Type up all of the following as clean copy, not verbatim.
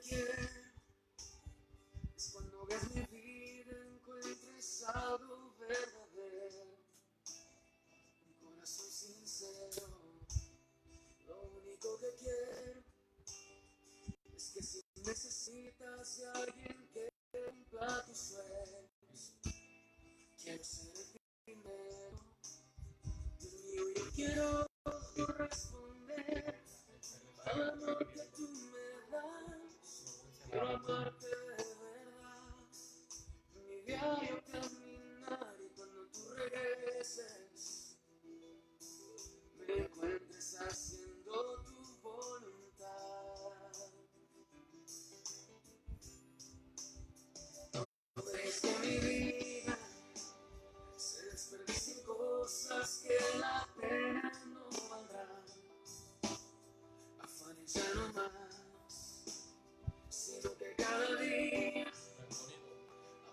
quiero es cuando veas mi vida, encuentres algo verdadero, un corazón sincero. Lo único que quiero es que si necesitas de alguien que cumpla tus sueños, quiero ser el primero. Dios mío, yo quiero corresponder al amor que tú me das. Quiero amarte de verdad, en mi diario caminar, y cuando tú regreses me encuentres haciendo tu voluntad. No dejes que mi vida se desperdicien cosas que la pena no valdrán. Afanes ya no más, sino que cada día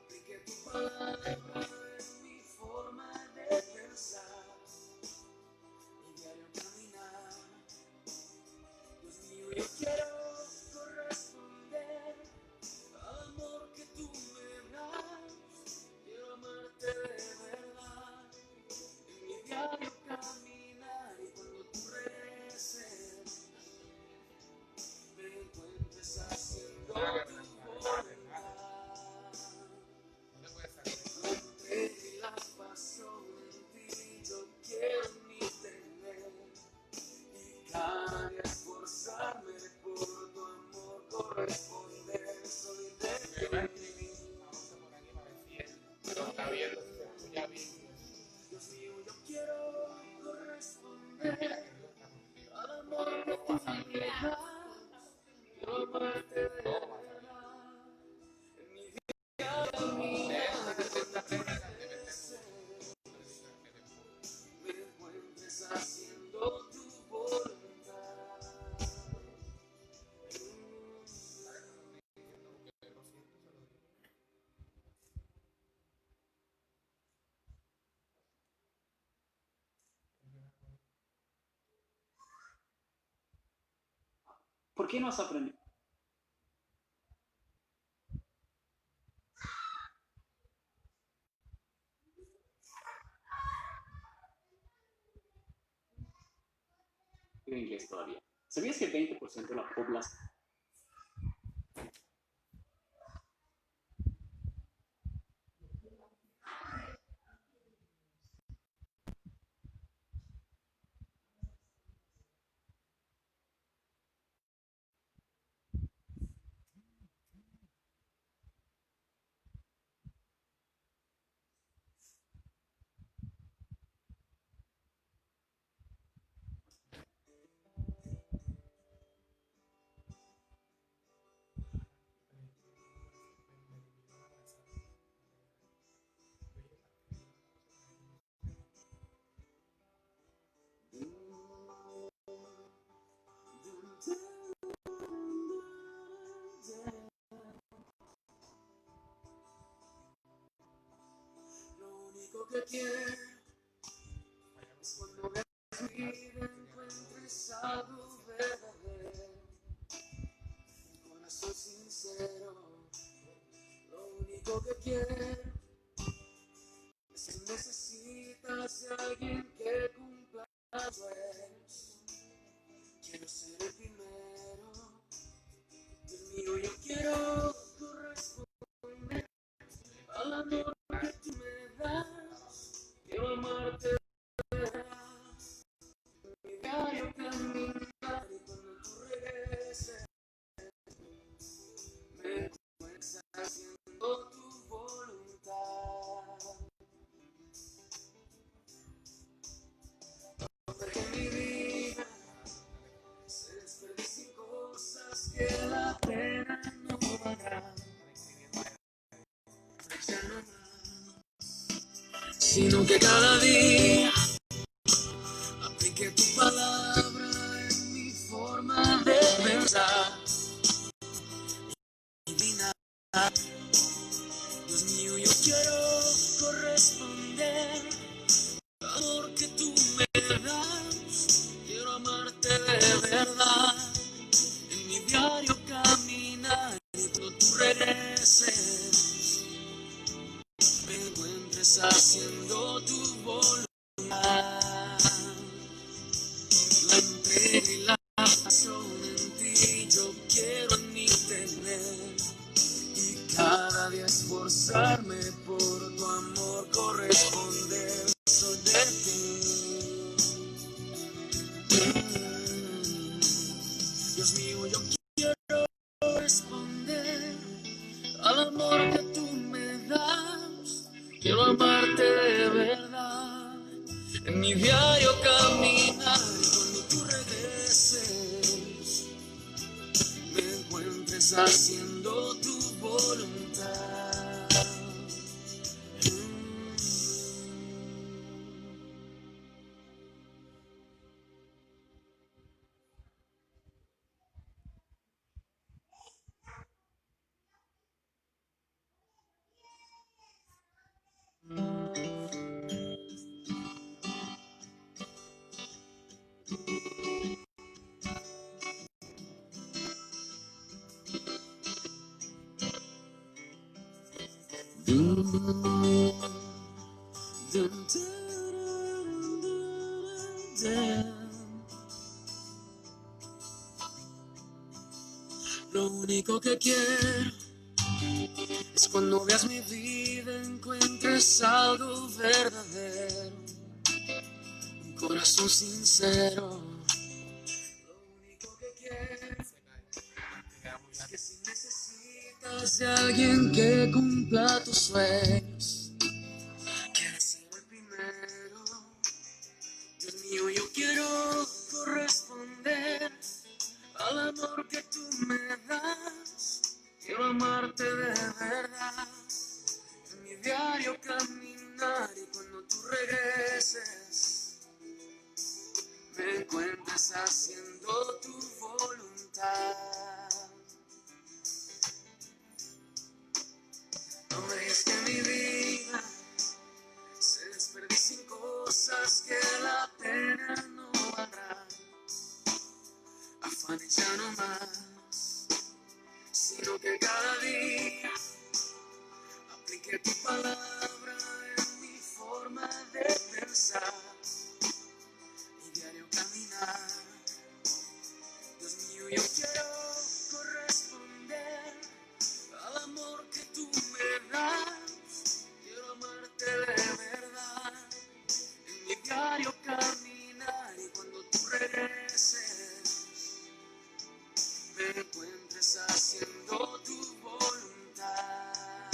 aplique tu palabra en mi forma de pensar, mi diario caminar. Dios mío, yo quiero corresponder al amor que tú me das. Quiero amarte de verdad, en mi diario caminar, y cuando tú regreses me encuentres haciendo tu voluntad. Encontré la pasión en ti, yo quiero ni tener, y cada día esforzarme por tu amor corresponder. Soy de ti. Dios mío, yo quiero corresponder al amor que tú me das. Quiero amarte de verdad, en mi día caminar, me encuentres haciendo tu voluntad. ¿Por qué no has aprendido? En inglés todavía. ¿Sabías que el 20% de la población lo único que quiero es cuando veas mi vida, encuentres algo verdadero, un corazón sincero. Lo único que quiero es que necesitas de alguien que cumpla tus sueños. Quiero ser el primero. Dios mío, yo quiero corresponder al amor que tú me das. Quiero amarte de verdad, mi diario caminar, y cuando tú regreses me encuentres haciendo tu voluntad. No dejes mi vida se desperdicien cosas que la pena no valdrán. Ya no más, sino que cada día aplique tu palabra en mi forma de pensar. Divina, Dios mío, yo quiero corresponder al amor que tú me das. Quiero amarte de verdad, en mi diario caminar. regreses, me encuentres haciendo tu voluntad. La entrega y la pasión en ti yo quiero en mí tener, y cada día esforzarme por tu amor corresponder. Soy de ti. Dios mío, yo quiero responder al amor que tú me das. Quiero amarte de verdad. En mi diario caminar, y cuando tú regreses, me encuentres haciendo tu voluntad. Lo único que quiero es cuando veas mi vida encuentres algo verdadero, un corazón sincero. Lo único que quiero es que si necesitas de alguien que cumpla tus sueños, quieres ser el primero. Dios mío, yo quiero corresponder al amor que tú me das. Quiero amarte de verdad. En mi diario caminar, y cuando tú regreses, me encuentres haciendo tu voluntad. No dejes que mi vida se desperdicie en cosas que la pena no valdrá. Afanes ya no más, sino que cada día aplique tu palabra en mi forma de pensar y diario caminar. Dios mío, yo quiero corresponder al amor que tú me das. Quiero amarte de verdad en mi diario caminar, y cuando tú regreses, me encuentres haciendo tu voluntad.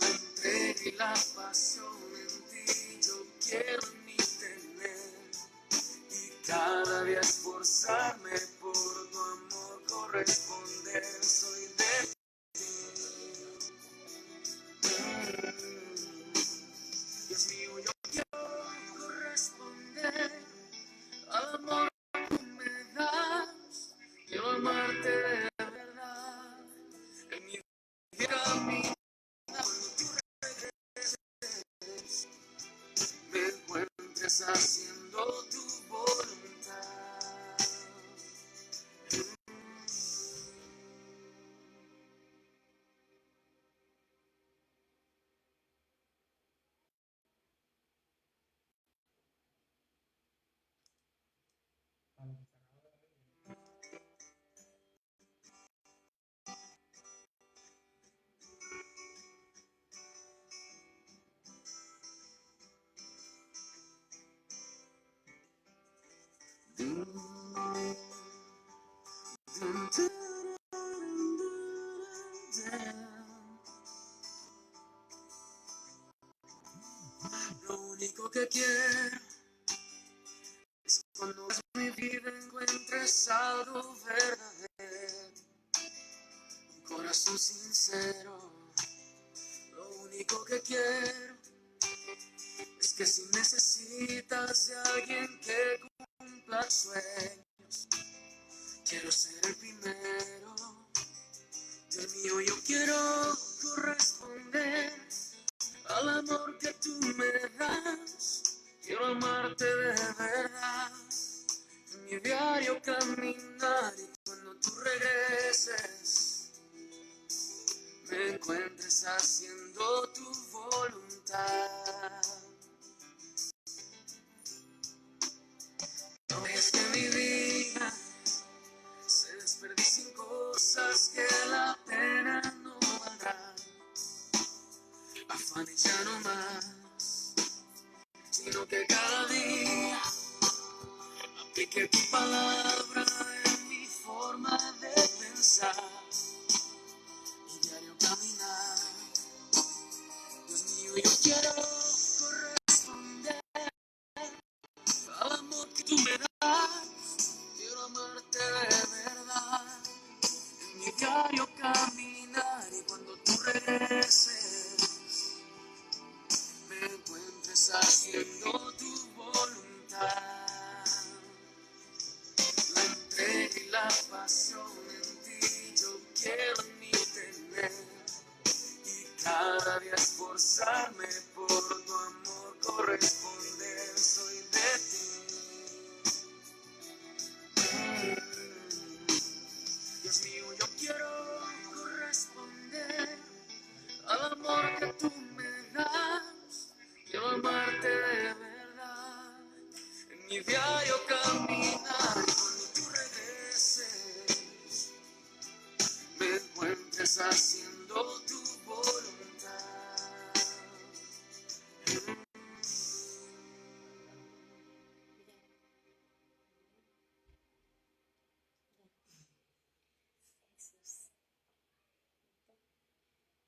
La entrega y la pasión en ti yo quiero en mí tener, y cada día esforzarme por tu amor corresponder. Soy de ti. Dios mío, yo quiero corresponder al amor que tú me das. Quiero amarte de verdad en mi camino. Cuando tú regreses, me encuentres haciendo tu voluntad. Lo único que quiero es cuando ves mi vida encuentres algo verdadero, un corazón sincero. Lo único que quiero es que si necesitas de alguien que cumpla sueños, quiero ser el primero. Dios mío, yo quiero corresponder al amor que tú me das. Quiero amarte de verdad en mi diario caminar, y cuando tú regreses, me encuentres haciendo tu voluntad. No es que mi vida se desperdicien cosas que la pena no valdrá. Afán y ya no más, sino que cada día aplique tu palabra en mi forma de pensar y diario caminar. Dios mío, yo quiero corresponder al amor que tú me das. Quiero amarte de verdad en mi diario caminar, y cuando tú regreses me encuentres haciendo tu voluntad. La entrega y la pasión en ti yo quiero en mí tener, y cada día esforzarme por tu amor corresponder. Soy de ti. Dios mío, yo quiero corresponder al amor que tú me das. Quiero amarte de verdad en mi diario caminar, y cuando tú regreses me encuentres haciendo tu voluntad.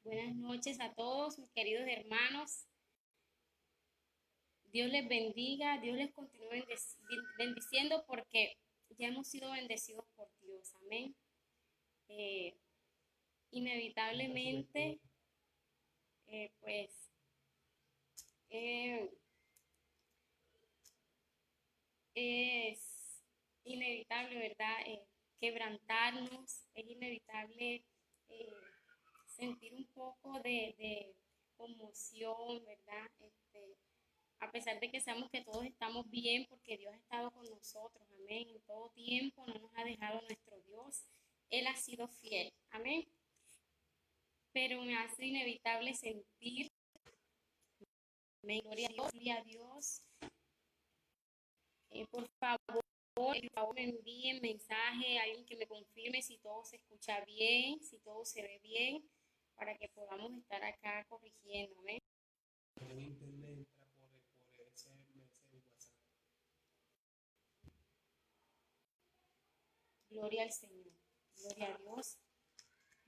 Buenas noches a todos mis queridos hermanos. Dios les bendiga, Dios les continúe bendiciendo, porque ya hemos sido bendecidos por Dios. Amén. Inevitablemente, pues, es inevitable, ¿verdad? Quebrantarnos, es inevitable sentir un poco de conmoción, ¿verdad? A pesar de que sabemos que todos estamos bien, porque Dios ha estado con nosotros, amén, en todo tiempo, no nos ha dejado nuestro Dios, Él ha sido fiel, amén. Pero me hace inevitable sentir, amén, gloria a Dios. Por favor, me envíen mensaje, alguien que me confirme si todo se escucha bien, si todo se ve bien, para que podamos estar acá corrigiendo, amén. Gloria al Señor, gloria a Dios,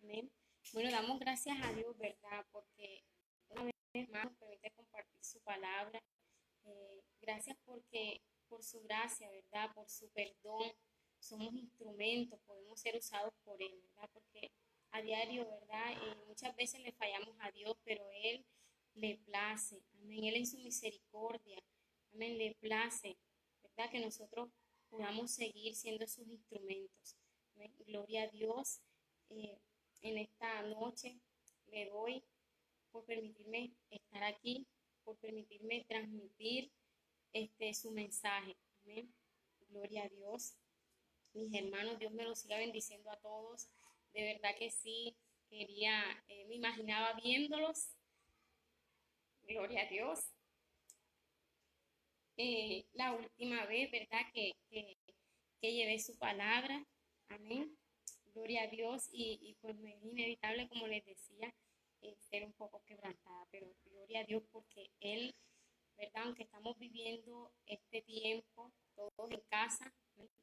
amén. Bueno, damos gracias a Dios, ¿verdad? Porque una vez más nos permite compartir su palabra. Gracias porque por su gracia, ¿verdad? Por su perdón, somos instrumentos, podemos ser usados por Él, ¿verdad? Porque a diario, ¿verdad? Muchas veces le fallamos a Dios, pero Él le place, amén. Él en su misericordia, amén, le place, ¿verdad? Que nosotros podamos seguir siendo sus instrumentos. Amén. Gloria a Dios. En esta noche le doy por permitirme estar aquí, por permitirme transmitir su mensaje. Amén. Gloria a Dios. Mis hermanos, Dios me los siga bendiciendo a todos. De verdad que sí, me imaginaba viéndolos. Gloria a Dios. La última vez, ¿verdad? Que llevé su palabra. Amén. Gloria a Dios. Y pues me es inevitable, como les decía, ser un poco quebrantada. Pero gloria a Dios, porque Él, ¿verdad? Aunque estamos viviendo este tiempo todos en casa,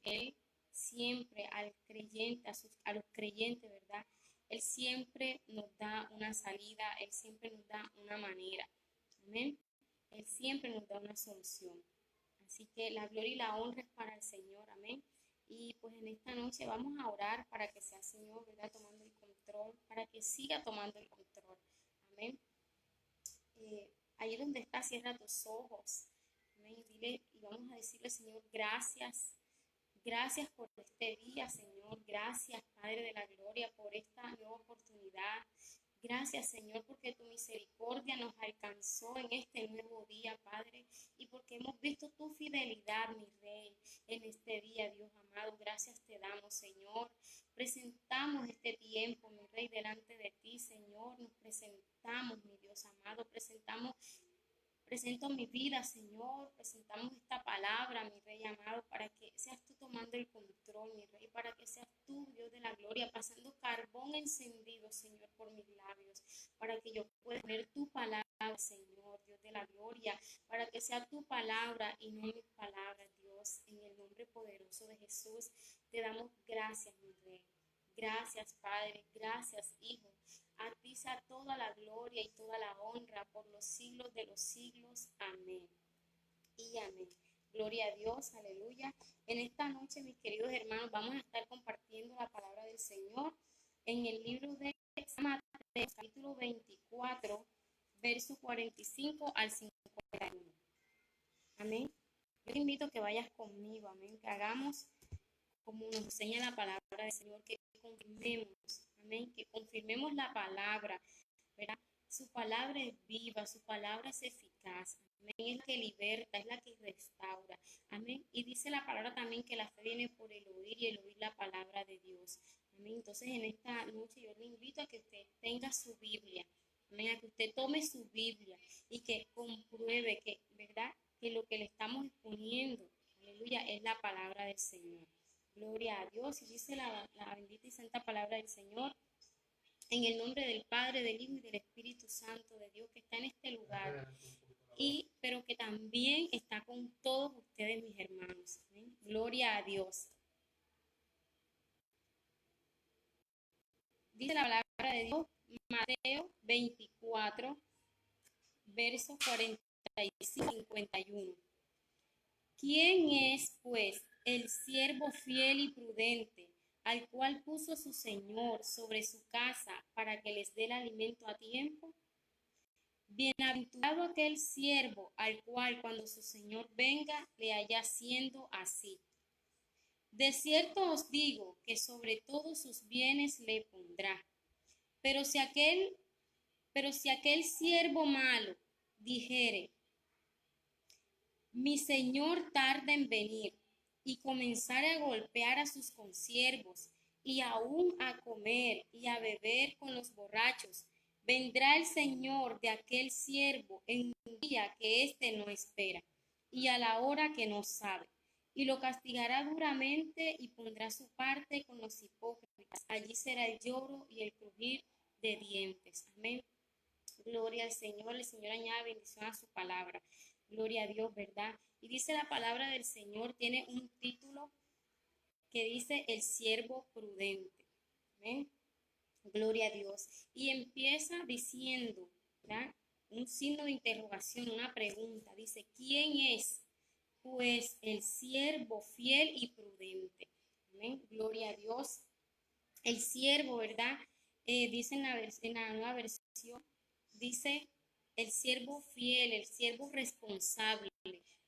Él siempre al creyente, a los creyentes, ¿verdad? Él siempre nos da una salida, Él siempre nos da una manera. Amén. Él siempre nos da una solución. Así que la gloria y la honra es para el Señor. Amén. Y pues en esta noche vamos a orar para que sea el Señor, ¿verdad? Tomando el control, para que siga tomando el control. Amén. Ahí donde está, cierra tus ojos. Amén. Dile, y vamos a decirle, Señor, gracias. Gracias por este día, Señor. Gracias, Padre de la Gloria, por esta nueva oportunidad Gracias, Señor, porque tu misericordia nos alcanzó en este nuevo día, Padre, y porque hemos visto tu fidelidad, mi Rey, en este día, Dios amado. Gracias te damos, Señor. Presentamos este tiempo, mi Rey, delante de ti, Señor. Nos presentamos, mi Dios amado. Presento mi vida, Señor. Presentamos esta palabra, mi Rey amado, para que seas tú tomando el control, mi Rey, para que seas tú, Dios de la gloria, pasando carbón encendido, Señor, por mis labios, para que yo pueda poner tu palabra, Señor, Dios de la gloria, para que sea tu palabra y no mis palabras, Dios. En el nombre poderoso de Jesús, te damos gracias, mi Rey. Gracias, Padre. Gracias, Hijo. A ti sea toda la gloria y toda la honra por los siglos de los siglos. Amén. Y amén. Gloria a Dios, aleluya. En esta noche, mis queridos hermanos, vamos a estar compartiendo la palabra del Señor en el libro de Mateo, capítulo 24, verso 45 al 51. Amén. Yo te invito a que vayas conmigo, amén, que hagamos como nos enseña la palabra del Señor, que confirmemos, amén, que confirmemos la palabra, ¿verdad? Su palabra es viva, su palabra es eficaz, amén, es la que liberta, es la que restaura, amén. Y dice la palabra también que la fe viene por el oír y el oír la palabra de Dios, amén. Entonces en esta noche yo le invito a que usted tenga su Biblia, amén, a que usted tome su Biblia y que compruebe que, ¿verdad?, que lo que le estamos exponiendo, aleluya, es la palabra del Señor. Gloria a Dios. Y dice la bendita y santa palabra del Señor, en el nombre del Padre, del Hijo y del Espíritu Santo, de Dios que está en este lugar, pero que también está con todos ustedes, mis hermanos. ¿Amén? Gloria a Dios. Dice la palabra de Dios, Mateo 24, versos 45 y 51. ¿Quién es, pues, el siervo fiel y prudente, al cual puso su Señor sobre su casa para que les dé el alimento a tiempo? Bienaventurado aquel siervo al cual cuando su Señor venga le haya haciendo así. De cierto os digo que sobre todos sus bienes le pondrá. Pero si aquel siervo malo dijere: mi señor tarda en venir, y comenzare a golpear a sus consiervos, y aún a comer y a beber con los borrachos, vendrá el señor de aquel siervo en un día que éste no espera, y a la hora que no sabe, y lo castigará duramente y pondrá su parte con los hipócritas. Allí será el lloro y el crujir de dientes. Amén. Gloria al Señor. El Señor añade bendición a su palabra. Gloria a Dios, ¿verdad? Y dice la palabra del Señor, tiene un título que dice el siervo prudente. ¿Amén? Gloria a Dios. Y empieza diciendo, ¿verdad?, un signo de interrogación, una pregunta. Dice, ¿quién es? Pues el siervo fiel y prudente. Amén. Gloria a Dios. El siervo, ¿verdad? Dice en la nueva versión, dice el siervo fiel, el siervo responsable,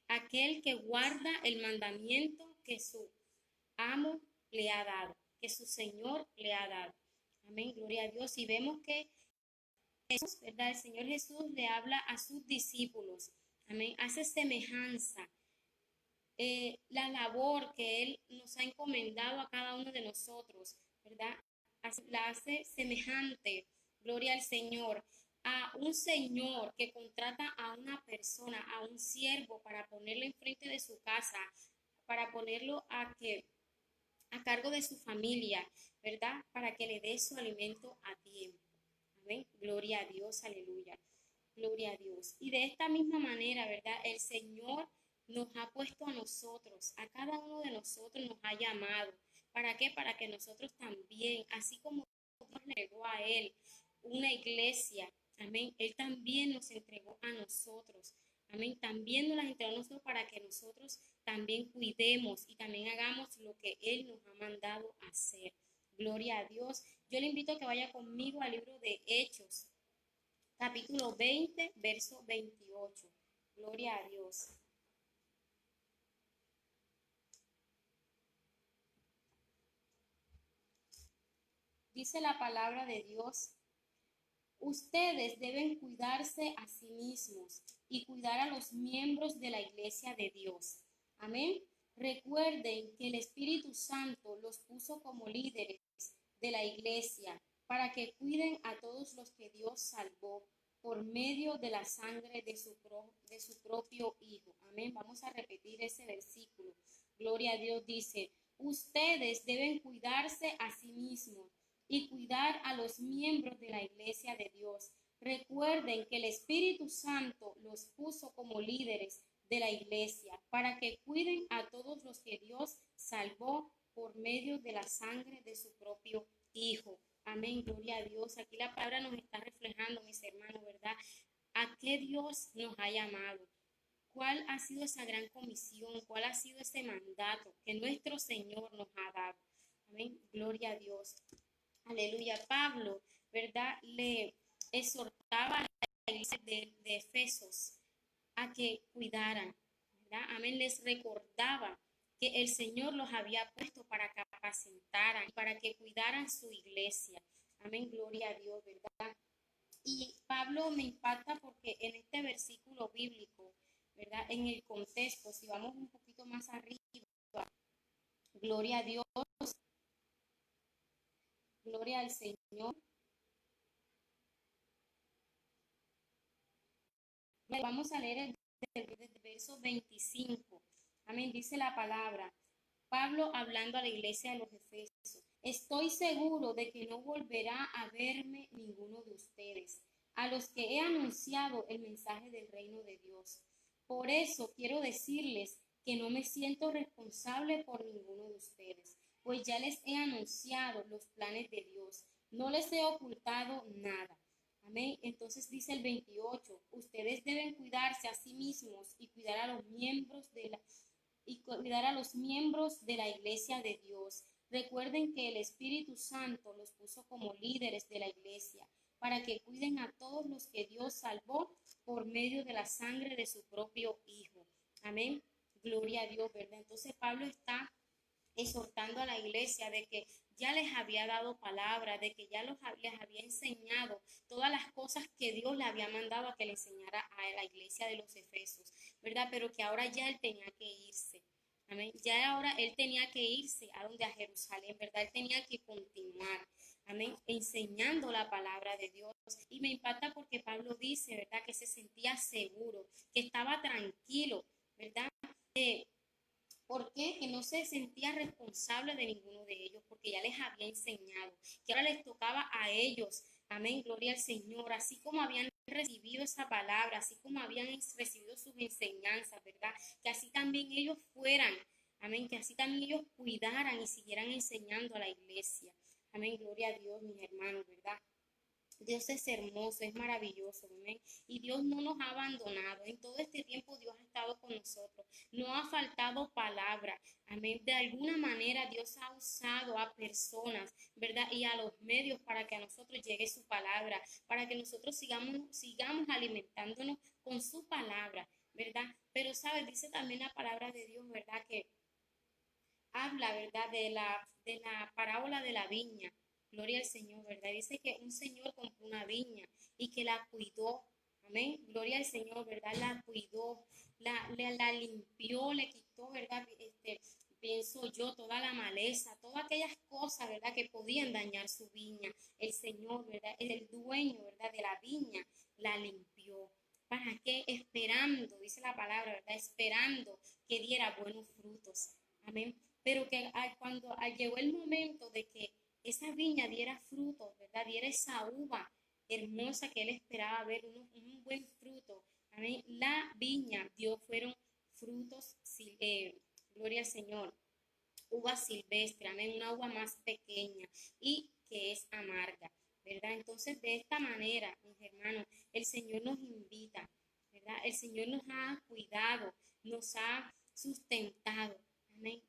aquel que guarda el mandamiento que su amo le ha dado, que su Señor le ha dado. Amén, gloria a Dios. Y vemos que Jesús, ¿verdad? El Señor Jesús le habla a sus discípulos. Amén, hace semejanza. La labor que Él nos ha encomendado a cada uno de nosotros, ¿verdad? La hace semejante, gloria al Señor, a un señor que contrata a una persona, a un siervo, para ponerlo enfrente de su casa, para ponerlo a cargo de su familia, ¿verdad? Para que le dé su alimento a tiempo. Amén. Gloria a Dios, aleluya. Gloria a Dios. Y de esta misma manera, ¿verdad? El Señor nos ha puesto a nosotros, a cada uno de nosotros nos ha llamado. ¿Para qué? Para que nosotros también, así como nos entregó a Él una iglesia, amén, Él también nos entregó a nosotros, amén, también nos las entregó a nosotros para que nosotros también cuidemos y también hagamos lo que Él nos ha mandado hacer. Gloria a Dios. Yo le invito a que vaya conmigo al libro de Hechos, capítulo 20, verso 28. Gloria a Dios. Dice la palabra de Dios Ustedes deben cuidarse a sí mismos y cuidar a los miembros de la iglesia de Dios. Amén. Recuerden que el Espíritu Santo los puso como líderes de la iglesia para que cuiden a todos los que Dios salvó por medio de la sangre de su propio Hijo. Amén. Vamos a repetir ese versículo. Gloria a Dios, dice, ustedes deben cuidarse a sí mismos y cuidar a los miembros de la iglesia de Dios. Recuerden que el Espíritu Santo los puso como líderes de la iglesia para que cuiden a todos los que Dios salvó por medio de la sangre de su propio Hijo. Amén, gloria a Dios. Aquí la palabra nos está reflejando, mis hermanos, ¿verdad? ¿A qué Dios nos ha llamado? ¿Cuál ha sido esa gran comisión? ¿Cuál ha sido ese mandato que nuestro Señor nos ha dado? Amén, gloria a Dios. Aleluya. Pablo, ¿verdad? Le exhortaba a la iglesia de Efesos a que cuidaran, ¿verdad? Amén. Les recordaba que el Señor los había puesto para capacitaran, para que cuidaran su iglesia. Amén. Gloria a Dios, ¿verdad? Y Pablo me impacta porque en este versículo bíblico, ¿verdad? En el contexto, si vamos un poquito más arriba, gloria a Dios, gloria al Señor. Vamos a leer el verso 25. Amén. Dice la palabra. Pablo hablando a la iglesia de los Efesios. Estoy seguro de que no volverá a verme ninguno de ustedes, a los que he anunciado el mensaje del reino de Dios. Por eso quiero decirles que no me siento responsable por ninguno de ustedes, pues ya les he anunciado los planes de Dios. No les he ocultado nada. Amén. Entonces dice el 28, ustedes deben cuidarse a sí mismos y cuidar a los miembros de la iglesia de Dios. Recuerden que el Espíritu Santo los puso como líderes de la iglesia para que cuiden a todos los que Dios salvó por medio de la sangre de su propio Hijo. Amén. Gloria a Dios, ¿verdad? Entonces Pablo está exhortando a la iglesia de que ya les había dado palabra, de que ya les había enseñado todas las cosas que Dios le había mandado a que le enseñara a la iglesia de los Efesios, ¿verdad? Pero que ahora ya él tenía que irse. Amén. Ya ahora él tenía que irse a donde a Jerusalén, ¿verdad? Él tenía que continuar, amén, enseñando la palabra de Dios. Y me impacta porque Pablo dice, ¿verdad? Que se sentía seguro, que estaba tranquilo, ¿verdad? ¿Por qué? Que no se sentía responsable de ninguno de ellos, porque ya les había enseñado, que ahora les tocaba a ellos, amén, gloria al Señor, así como habían recibido esa palabra, así como habían recibido sus enseñanzas, ¿verdad? Que así también ellos fueran, amén, que así también ellos cuidaran y siguieran enseñando a la iglesia, amén, gloria a Dios, mis hermanos, ¿verdad? Dios es hermoso, es maravilloso, amén. Y Dios no nos ha abandonado. En todo este tiempo Dios ha estado con nosotros. No ha faltado palabra, amén. De alguna manera Dios ha usado a personas, ¿verdad? Y a los medios para que a nosotros llegue su palabra, para que nosotros sigamos alimentándonos con su palabra, ¿verdad? Pero, ¿sabes? Dice también la palabra de Dios, ¿verdad? Que habla, ¿verdad? De la parábola de la viña. Gloria al Señor, ¿verdad? Dice que un señor compró una viña y que la cuidó. Amén. Gloria al Señor, ¿verdad? La cuidó, la limpió, le quitó, ¿verdad? Pienso yo, toda la maleza, todas aquellas cosas, ¿verdad? Que podían dañar su viña. El Señor, ¿verdad? El dueño, ¿verdad? De la viña, la limpió. ¿Para qué? Esperando, dice la palabra, ¿verdad? Esperando que diera buenos frutos. Amén. Pero que cuando llegó el momento de que esa viña diera fruto, ¿verdad? Diera esa uva hermosa que él esperaba ver, un buen fruto. Amén. La viña dio, fueron frutos, gloria al Señor, uva silvestre, amén, una uva más pequeña y que es amarga, ¿verdad? Entonces, de esta manera, mis hermanos, el Señor nos invita, ¿verdad? El Señor nos ha cuidado, nos ha sustentado. Amén.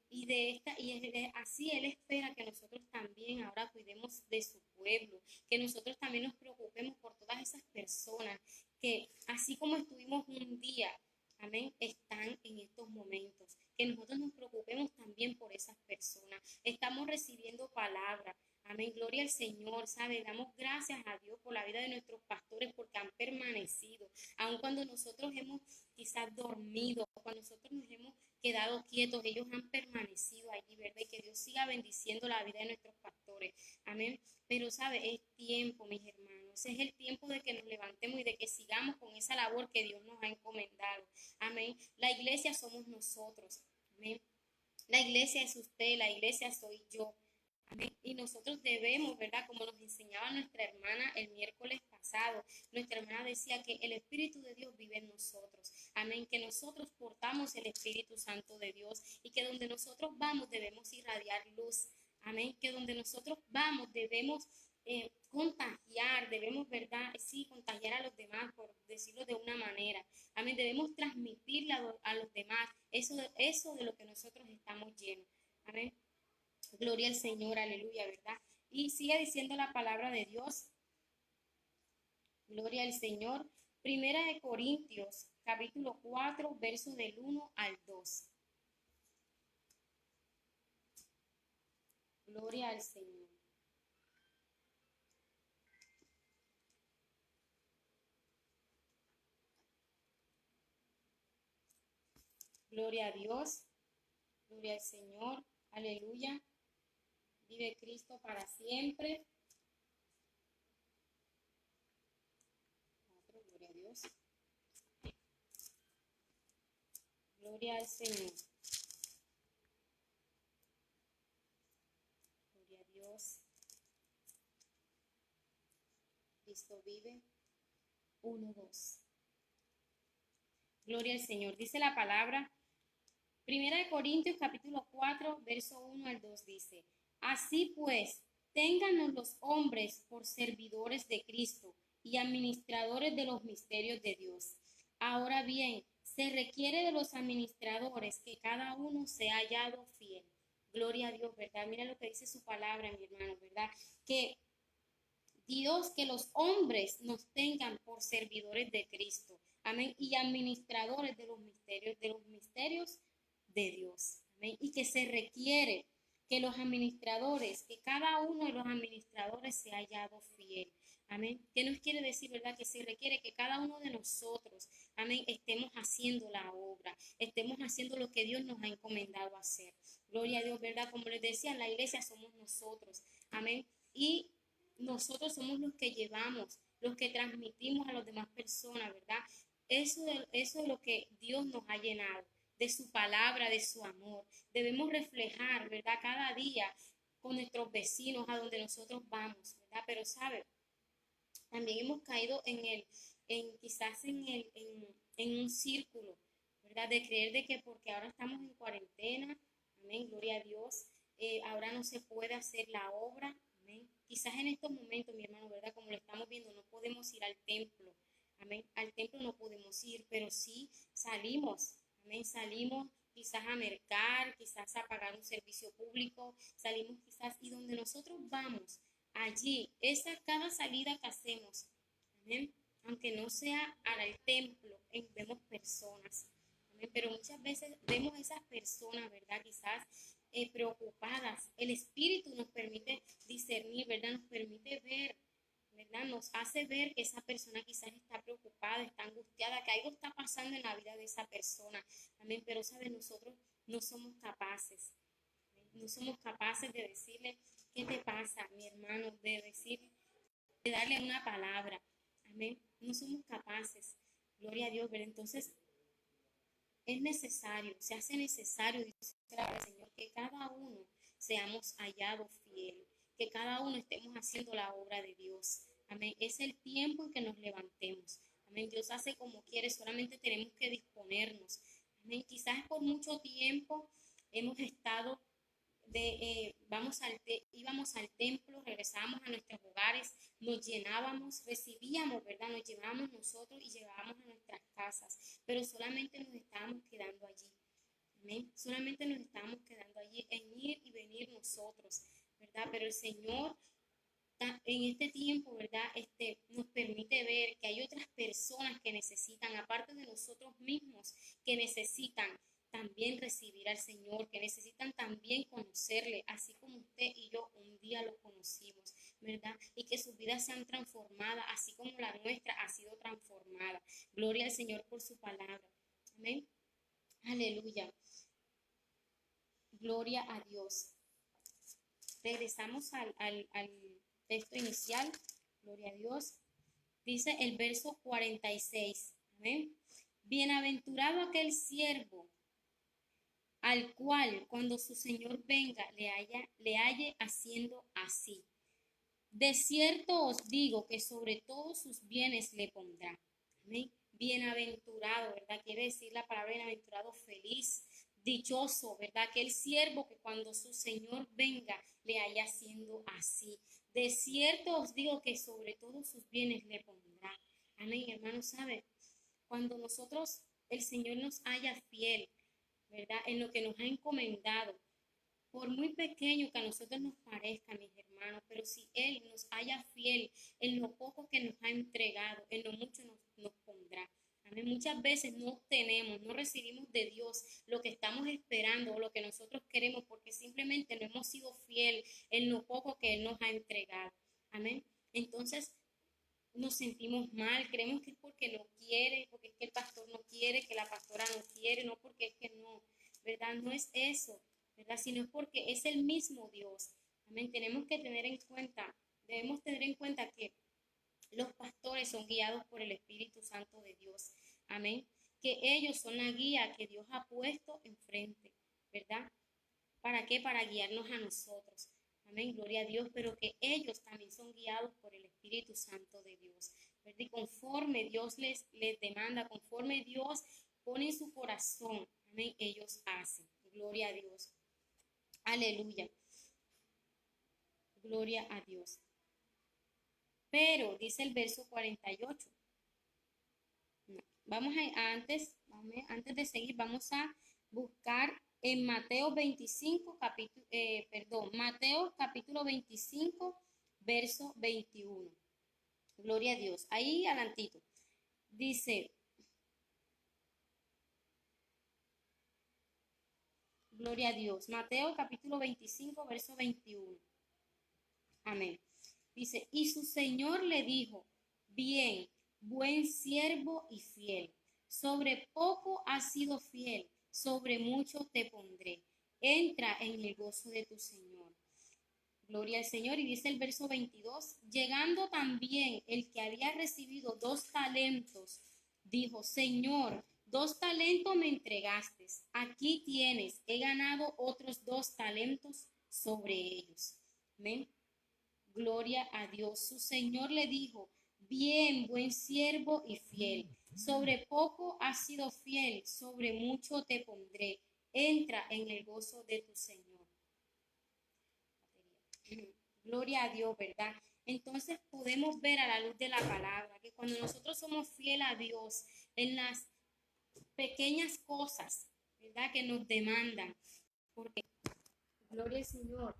Así Él espera que nosotros también ahora cuidemos de su pueblo, que nosotros también nos preocupemos por todas esas personas que así como estuvimos un día, amén, están en estos momentos. Que nosotros nos preocupemos también por esas personas. Estamos recibiendo palabra, Amén, gloria al Señor, ¿sabe? Damos gracias a Dios por la vida de nuestros pastores porque han permanecido, aun cuando nosotros hemos quizás dormido, cuando nosotros nos hemos quedado quietos, ellos han permanecido allí, ¿verdad? Y que Dios siga bendiciendo la vida de nuestros pastores, amén. Pero, ¿sabe? Es tiempo, mis hermanos, es el tiempo de que nos levantemos y de que sigamos con esa labor que Dios nos ha encomendado, amén. La iglesia somos nosotros, amén. La iglesia es usted, la iglesia soy yo. Amén. Y nosotros debemos, ¿verdad? Como nos enseñaba nuestra hermana el miércoles pasado, nuestra hermana decía que el Espíritu de Dios vive en nosotros. Amén. Que nosotros portamos el Espíritu Santo de Dios y que donde nosotros vamos debemos irradiar luz. Amén. Que donde nosotros vamos debemos contagiar, debemos, ¿verdad? Sí, contagiar a los demás, por decirlo de una manera. Amén. Debemos transmitirle a los demás eso de lo que nosotros estamos llenos. Amén. Gloria al Señor, aleluya, ¿verdad? Y sigue diciendo la palabra de Dios. Gloria al Señor. Primera de Corintios, capítulo 4, versos del 1 al 2. Gloria al Señor. Gloria a Dios. Gloria al Señor. Aleluya. Vive Cristo para siempre. Gloria a Dios. Gloria al Señor. Gloria a Dios. Cristo vive. 1, 2. Gloria al Señor. Dice la palabra. Primera de Corintios capítulo 4, verso 1 al 2 dice, así pues, téngannos los hombres por servidores de Cristo y administradores de los misterios de Dios. Ahora bien, se requiere de los administradores que cada uno sea hallado fiel. Gloria a Dios, ¿verdad? Mira lo que dice su palabra, mi hermano, ¿verdad? Que Dios, que los hombres nos tengan por servidores de Cristo. Amén. Y administradores de los misterios de Dios. Amén. Y que se requiere que los administradores, que cada uno de los administradores sea hallado fiel. Amén. ¿Qué nos quiere decir, verdad? Que se requiere que cada uno de nosotros, amén, estemos haciendo la obra, estemos haciendo lo que Dios nos ha encomendado hacer. Gloria a Dios, ¿verdad? Como les decía, la iglesia somos nosotros. Amén. Y nosotros somos los que llevamos, los que transmitimos a las demás personas, ¿verdad? Eso es lo que Dios nos ha llenado, de su palabra, de su amor. Debemos reflejar, ¿verdad? Cada día con nuestros vecinos a donde nosotros vamos, ¿verdad? Pero, ¿sabe? También hemos caído quizás en un círculo, ¿verdad? De creer de que porque ahora estamos en cuarentena, amén, gloria a Dios, ahora no se puede hacer la obra, amén. Quizás en estos momentos, mi hermano, ¿verdad? Como lo estamos viendo, no podemos ir al templo, amén. Al templo no podemos ir, pero sí salimos, amén, salimos quizás a mercar, quizás a pagar un servicio público, salimos quizás y donde nosotros vamos, allí, cada salida que hacemos, amén, aunque no sea al templo, vemos personas, amén, pero muchas veces vemos esas personas, ¿verdad? Quizás preocupadas. El Espíritu nos permite discernir, ¿verdad? Nos permite ver, ¿verdad? Nos hace ver que esa persona quizás está preocupada, está angustiada, que algo está pasando en la vida de esa persona, amén, pero, ¿sabes? Nosotros no somos capaces. No somos capaces de decirle, ¿qué te pasa, mi hermano? De darle una palabra. Amén. No somos capaces. Gloria a Dios. Pero entonces es necesario, se hace necesario, dice el Señor, que cada uno seamos hallados fieles, que cada uno estemos haciendo la obra de Dios. Amén. Es el tiempo en que nos levantemos. Amén. Dios hace como quiere, solamente tenemos que disponernos. Amén. Quizás por mucho tiempo hemos estado íbamos al templo, regresábamos a nuestros hogares, nos llenábamos, recibíamos, ¿verdad? Nos llevábamos nosotros y llevábamos a nuestras casas, pero solamente nos estábamos quedando allí. Amén. Solamente nos estábamos quedando allí en ir y venir nosotros, ¿verdad? Pero el Señor en este tiempo, ¿verdad? Nos permite ver que hay otras personas que necesitan, aparte de nosotros mismos, que necesitan también recibir al Señor, que necesitan también conocerle, así como usted y yo un día lo conocimos, ¿verdad? Y que sus vidas sean transformadas, así como la nuestra ha sido transformada. Gloria al Señor por su palabra. Amén. Aleluya. Gloria a Dios. Regresamos al texto inicial. Gloria a Dios. Dice el verso 46. Amén. Bienaventurado aquel siervo al cual cuando su Señor venga le halle haciendo así. De cierto os digo que sobre todos sus bienes le pondrá. Amén. Bienaventurado, ¿verdad? Quiere decir la palabra bienaventurado, feliz, dichoso, ¿verdad? Aquel siervo que cuando su Señor venga le haya haciendo así. De cierto os digo que sobre todos sus bienes le pondrá. Amén, hermano, ¿sabe? Cuando nosotros, el Señor nos haya fiel, ¿verdad? En lo que nos ha encomendado, por muy pequeño que a nosotros nos parezca, mis hermanos, pero si Él nos haya fiel en lo poco que nos ha entregado, en lo mucho nos pondrá. Amén. Muchas veces no obtenemos, no recibimos de Dios lo que estamos esperando o lo que nosotros queremos porque simplemente no hemos sido fiel en lo poco que Él nos ha entregado. Amén. Entonces nos sentimos mal, creemos que es porque no quiere, porque es que el pastor no quiere, que la pastora no quiere, no porque es que no, ¿verdad? No es eso, ¿verdad? Sino es porque es el mismo Dios. Amén. Tenemos que tener en cuenta, debemos tener en cuenta que los pastores son guiados por el Espíritu Santo de Dios. Amén. Que ellos son la guía que Dios ha puesto enfrente, ¿verdad? ¿Para qué? Para guiarnos a nosotros. Amén, gloria a Dios, pero que ellos también son guiados por el Espíritu Santo de Dios. ¿Verdad? Y conforme Dios les demanda, conforme Dios pone en su corazón, amén, ellos hacen. Gloria a Dios. Aleluya. Gloria a Dios. Pero, dice el verso 48. No, vamos a, antes de seguir, vamos a buscar en Mateo 25, Mateo capítulo 25, verso 21. Gloria a Dios. Ahí adelantito. Dice, gloria a Dios. Mateo capítulo 25, verso 21. Amén. Dice, y su Señor le dijo, bien, buen siervo y fiel. Sobre poco has sido fiel, sobre mucho te pondré. Entra en el gozo de tu Señor. Gloria al Señor. Y dice el verso 22, llegando también el que había recibido 2 talentos, dijo, Señor, 2 talentos me entregaste. Aquí tienes, he ganado otros 2 talentos sobre ellos. Amén. Gloria a Dios. Su Señor le dijo, bien, buen siervo y fiel. Sobre poco has sido fiel, sobre mucho te pondré. Entra en el gozo de tu Señor. Gloria a Dios, ¿verdad? Entonces podemos ver a la luz de la palabra que cuando nosotros somos fieles a Dios en las pequeñas cosas, ¿verdad? Que nos demandan, porque, gloria al Señor,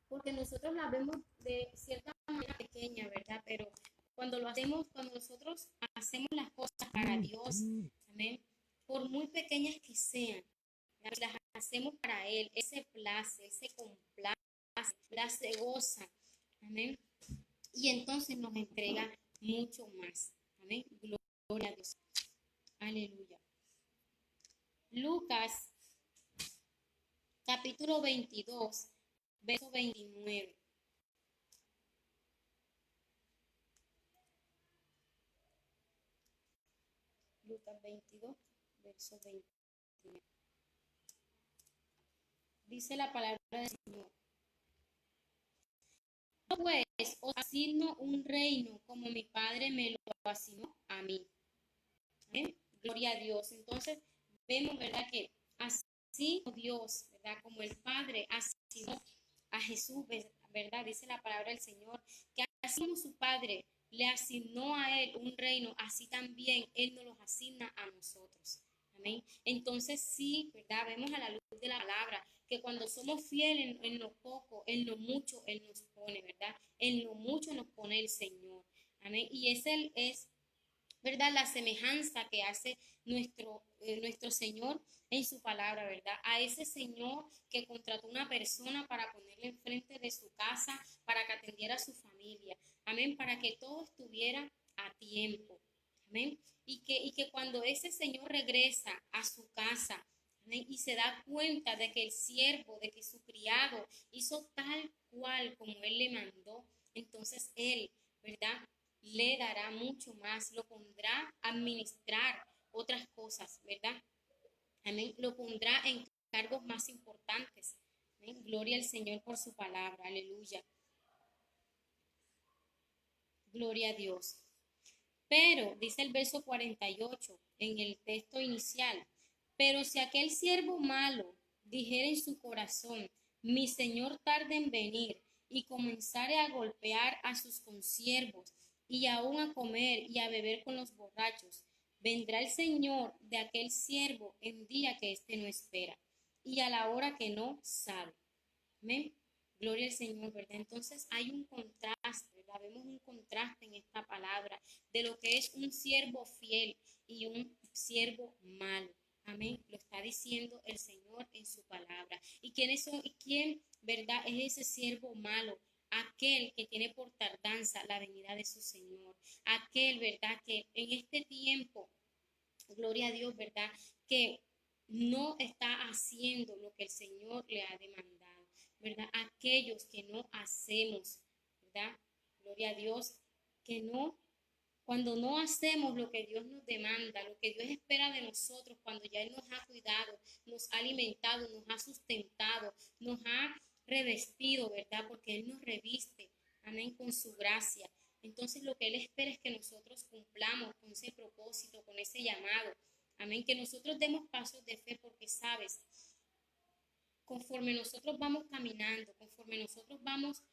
porque nosotros la vemos de cierta manera pequeña, ¿verdad? Pero cuando nosotros hacemos las cosas para Dios, amén, por muy pequeñas que sean, las hacemos para Él, Él se place, Él se complace, se goza, amén, y entonces nos entrega mucho más, amén, gloria a Dios, aleluya. Lucas, capítulo 22, verso 29. Lucas 22, verso 29. Dice la palabra del Señor. Pues os asigno un reino como mi Padre me lo asignó a mí. ¿Eh? Gloria a Dios. Entonces vemos, ¿verdad? Que así Dios, ¿verdad? Como el Padre asignó a Jesús, ¿verdad? Dice la palabra del Señor, que así como su Padre le asignó a Él un reino, así también Él nos los asigna a nosotros. Amén. Entonces sí, ¿verdad? Vemos a la luz de la palabra que cuando somos fieles en lo poco, en lo mucho, Él nos pone, ¿verdad? En lo mucho nos pone el Señor. Amén. Y es ¿verdad? La semejanza que hace nuestro Señor en su palabra, ¿verdad? A ese Señor que contrató una persona para ponerle enfrente de su casa, para que atendiera a su familia, amén, para que todo estuviera a tiempo, amén, y que cuando ese Señor regresa a su casa, amén, y se da cuenta de que el siervo, de que su criado hizo tal cual como él le mandó, entonces él, ¿verdad? Le dará mucho más, lo pondrá a administrar otras cosas, ¿verdad? Amén. Lo pondrá en cargos más importantes. Amén. Gloria al Señor por su palabra. Aleluya. Gloria a Dios. Pero, dice el verso 48 en el texto inicial, pero si aquel siervo malo dijera en su corazón, mi señor tarde en venir, y comenzare a golpear a sus consiervos, y aún a comer y a beber con los borrachos, vendrá el señor de aquel siervo en día que éste no espera, y a la hora que no sabe. Amén. Gloria al Señor, ¿verdad? Entonces hay un contraste, ¿verdad? Vemos un contraste en esta palabra de lo que es un siervo fiel y un siervo malo. Amén. Lo está diciendo el Señor en su palabra. ¿Y quién, verdad, es ese siervo malo? Aquel que tiene por tardanza la venida de su Señor. Aquel, ¿verdad? Que en este tiempo, gloria a Dios, ¿verdad? Que no está haciendo lo que el Señor le ha demandado, ¿verdad? Aquellos que no hacemos, ¿verdad? Gloria a Dios, que no, cuando no hacemos lo que Dios nos demanda, lo que Dios espera de nosotros, cuando ya Él nos ha cuidado, nos ha alimentado, nos ha sustentado, nos ha revestido, ¿verdad? Porque Él nos reviste, amén, con su gracia. Entonces lo que Él espera es que nosotros cumplamos con ese propósito, con ese llamado. Amén, que nosotros demos pasos de fe porque, sabes, conforme nosotros vamos caminando, conforme nosotros vamos,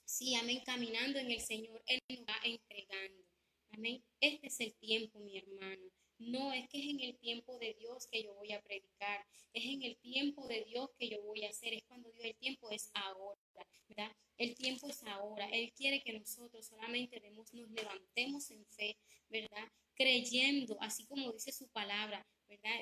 sí, amén, caminando en el Señor, Él nos va entregando. Amén. Este es el tiempo, mi hermano. No es que es en el tiempo de Dios que yo voy a predicar, es en el tiempo de Dios que yo voy a hacer, es cuando Dios, el tiempo es ahora, ¿verdad? El tiempo es ahora. Él quiere que nosotros solamente nos levantemos en fe, ¿verdad? Creyendo, así como dice su palabra, ¿verdad?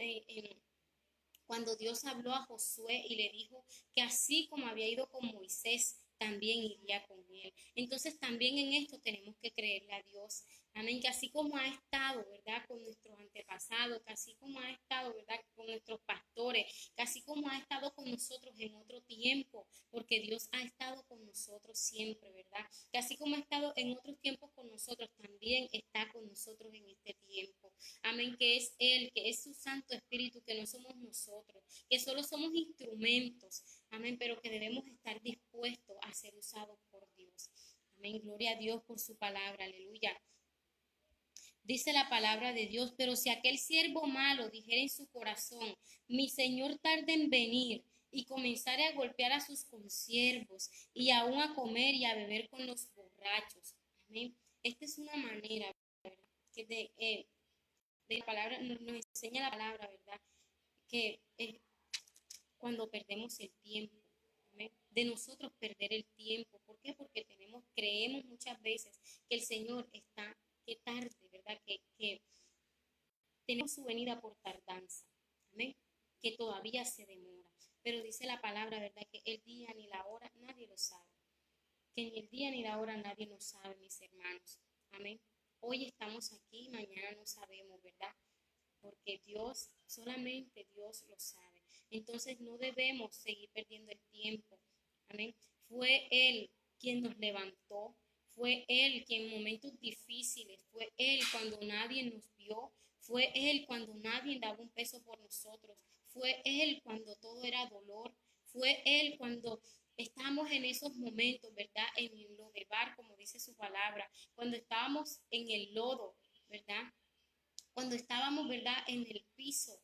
Cuando Dios habló a Josué y le dijo que así como había ido con Moisés, también iría con él. Entonces también en esto tenemos que creerle a Dios. Amén, que así como ha estado, ¿verdad? Con nuestros antepasados, que así como ha estado, ¿verdad? Con nuestros pastores, que así como ha estado con nosotros en otro tiempo, porque Dios ha estado con nosotros siempre, ¿verdad? Que así como ha estado en otros tiempos con nosotros, también está con nosotros en este tiempo. Amén, que es Él, que es su Santo Espíritu, que no somos nosotros, que solo somos instrumentos, amén, pero que debemos estar dispuestos a ser usados por Dios. Amén, gloria a Dios por su palabra, aleluya. Dice la palabra de Dios, pero si aquel siervo malo dijera en su corazón, mi Señor tarda en venir, y comenzare a golpear a sus consiervos, y aún a comer y a beber con los borrachos. Amén. Esta es una manera, ¿verdad? Que de la palabra, nos enseña la palabra, ¿verdad? Que cuando perdemos el tiempo, ¿amén? De nosotros perder el tiempo. ¿Por qué? Porque creemos muchas veces que el Señor está, que tarde, ¿verdad? Que tenemos su venida por tardanza, ¿amén? Que todavía se demora. Pero dice la palabra, ¿verdad? Que el día ni la hora nadie lo sabe. Que ni el día ni la hora nadie lo sabe, mis hermanos. Amén. Hoy estamos aquí, mañana no sabemos, ¿verdad? Porque Dios, solamente Dios lo sabe. Entonces no debemos seguir perdiendo el tiempo. Amén. Fue Él quien nos levantó, fue Él quien en momentos difíciles, fue Él cuando nadie nos vio, fue Él cuando nadie daba un peso por nosotros, fue Él cuando todo era dolor, fue Él cuando estamos en esos momentos, ¿verdad? En el lodebar, como dice su palabra, cuando estábamos en el lodo, ¿verdad? Cuando estábamos, ¿verdad? En el piso,